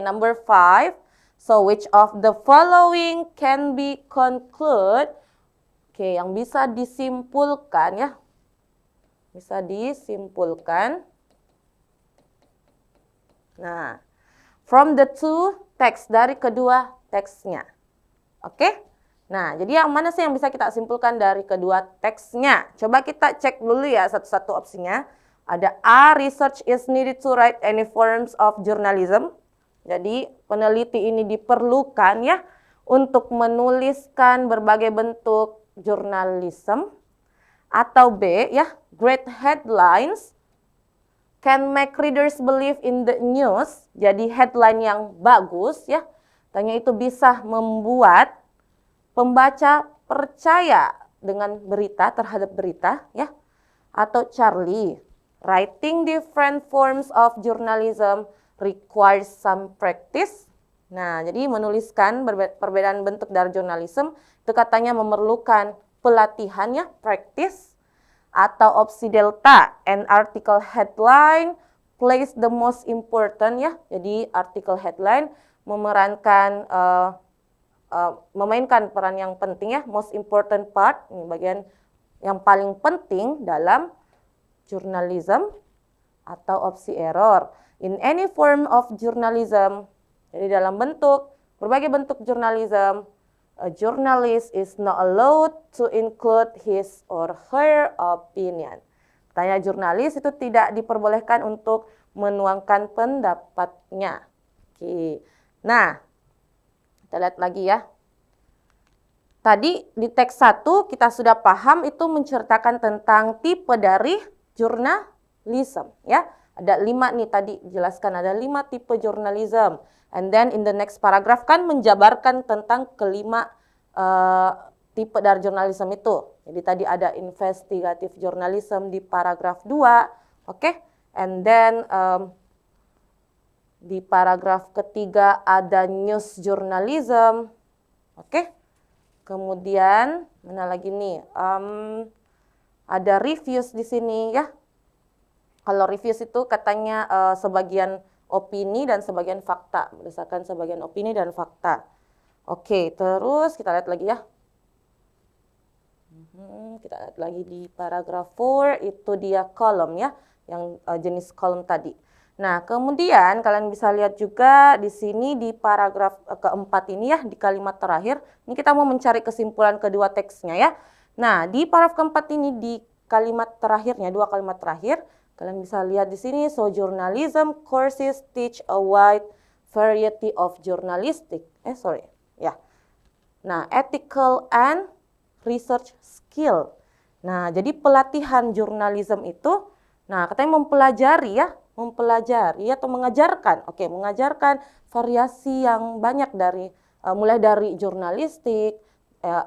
Oke, number 5. So, which of the following can be concluded? Oke, yang bisa disimpulkan ya. Bisa disimpulkan. Nah, from the two text, dari kedua teksnya. Oke? Nah, jadi yang mana sih yang bisa kita simpulkan dari kedua teksnya? Coba kita cek dulu ya satu-satu opsinya. Ada A, research is needed to write any forms of journalism. Jadi, peneliti ini diperlukan ya untuk menuliskan berbagai bentuk jurnalisme. Atau B, ya, great headlines can make readers believe in the news. Jadi headline yang bagus ya, tanya itu bisa membuat pembaca percaya dengan berita, terhadap berita ya. Atau Charlie, writing different forms of journalism requires some practice. Nah, jadi menuliskan perbedaan bentuk dari jurnalisme itu katanya memerlukan pelatihan ya, practice. Atau opsi delta, an article headline plays the most important ya. Jadi artikel headline memerankan memainkan peran yang penting ya, most important part, ini bagian yang paling penting dalam journalism. Atau opsi error, in any form of journalism, jadi dalam bentuk berbagai bentuk journalism, a journalist is not allowed to include his or her opinion. Tanya jurnalis itu tidak diperbolehkan untuk menuangkan pendapatnya. Oke. Nah, kita lihat lagi ya. Tadi di teks 1 kita sudah paham itu menceritakan tentang tipe dari jurnalisme ya. Ada 5 nih tadi dijelaskan, ada 5 tipe jurnalisme. And then in the next paragraph kan menjabarkan tentang kelima tipe dari jurnalisme itu. Jadi tadi ada investigative journalism di paragraf 2, oke? And then di paragraf ketiga ada news journalism, oke? Kemudian mana lagi nih? Ada reviews di sini ya. Kalau reviews itu katanya sebagian opini dan sebagian fakta, berdasarkan sebagian opini dan fakta. Oke, terus kita lihat lagi ya. Kita lihat lagi di paragraf 4, itu dia kolom ya, yang jenis kolom tadi. Nah, kemudian kalian bisa lihat juga di sini di paragraf keempat ini ya, di kalimat terakhir. Ini kita mau mencari kesimpulan kedua teksnya ya. Nah, di paragraf keempat ini di kalimat terakhirnya, 2 kalimat terakhir, kalian bisa lihat di sini, so journalism courses teach a wide variety of journalistic. Ya. Nah, ethical and research skill. Nah, jadi pelatihan jurnalisme itu, nah katanya mempelajari atau mengajarkan. Oke, mengajarkan variasi yang banyak dari mulai dari jurnalistik,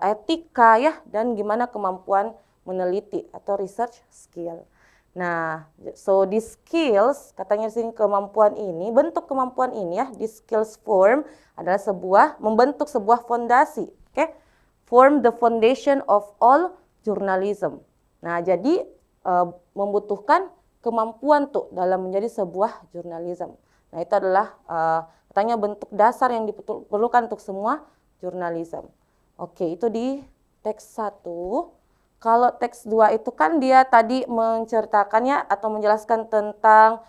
etika ya, dan gimana kemampuan meneliti atau research skill. Nah, so the skills, katanya di sini kemampuan ini, bentuk kemampuan ini ya, the skills form adalah membentuk sebuah fondasi, oke? Form the foundation of all journalism. Nah, jadi membutuhkan kemampuan tuh dalam menjadi sebuah journalism. Nah, itu adalah katanya bentuk dasar yang diperlukan untuk semua journalism. Oke, itu di teks 1. Kalau teks 2 itu kan dia tadi menceritakannya atau menjelaskan tentang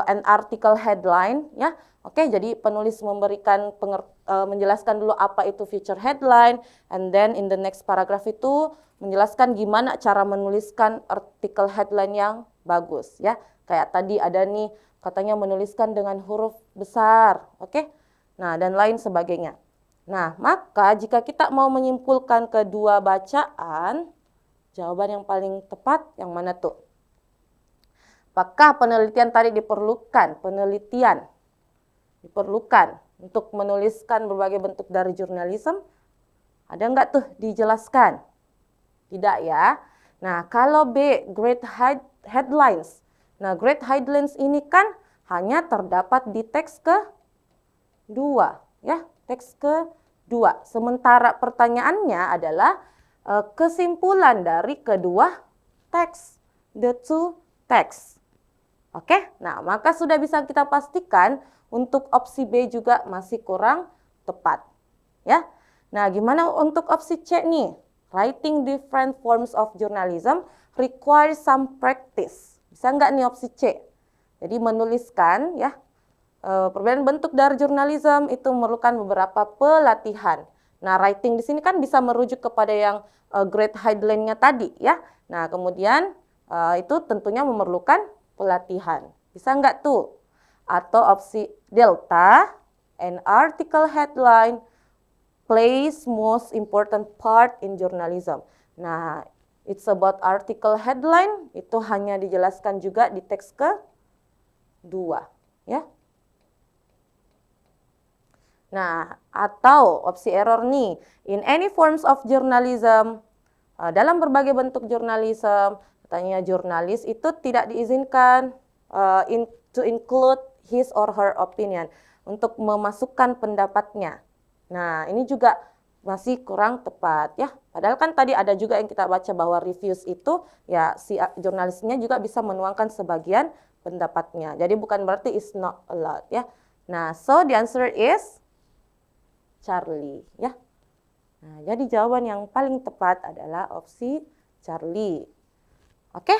an article headline ya. Oke, jadi penulis memberikan menjelaskan dulu apa itu feature headline, and then in the next paragraph itu menjelaskan gimana cara menuliskan artikel headline yang bagus ya. Kayak tadi ada nih katanya menuliskan dengan huruf besar, oke? Nah, dan lain sebagainya. Nah, maka jika kita mau menyimpulkan kedua bacaan, jawaban yang paling tepat yang mana tuh? Apakah penelitian tadi diperlukan? Penelitian diperlukan untuk menuliskan berbagai bentuk dari jurnalisme? Ada nggak tuh dijelaskan? Tidak ya. Nah, kalau B, great headlines. Nah, great headlines ini kan hanya terdapat di teks ke-2 ya, teks ke-2. Sementara pertanyaannya adalah kesimpulan dari kedua teks, the two text. Oke, nah maka sudah bisa kita pastikan untuk opsi B juga masih kurang tepat. Ya. Nah, gimana untuk opsi C nih? Writing different forms of journalism requires some practice. Bisa nggak nih opsi C? Jadi menuliskan ya perbedaan bentuk dari jurnalism itu memerlukan beberapa pelatihan. Nah, writing di sini kan bisa merujuk kepada yang great headline-nya tadi ya. Nah, kemudian itu tentunya memerlukan pelatihan. Bisa nggak tuh? Atau opsi delta, an article headline plays most important part in journalism. Nah, it's about article headline, itu hanya dijelaskan juga di teks kedua, ya. Nah, atau opsi error nih, in any forms of journalism, dalam berbagai bentuk jurnalisme, katanya jurnalis itu tidak diizinkan to include his or her opinion, untuk memasukkan pendapatnya. Nah, ini juga masih kurang tepat ya. Padahal kan tadi ada juga yang kita baca bahwa reviews itu ya si jurnalisnya juga bisa menuangkan sebagian pendapatnya. Jadi bukan berarti is not allowed ya. Nah, so the answer is Charlie ya. Nah, jadi jawaban yang paling tepat adalah opsi Charlie. Oke?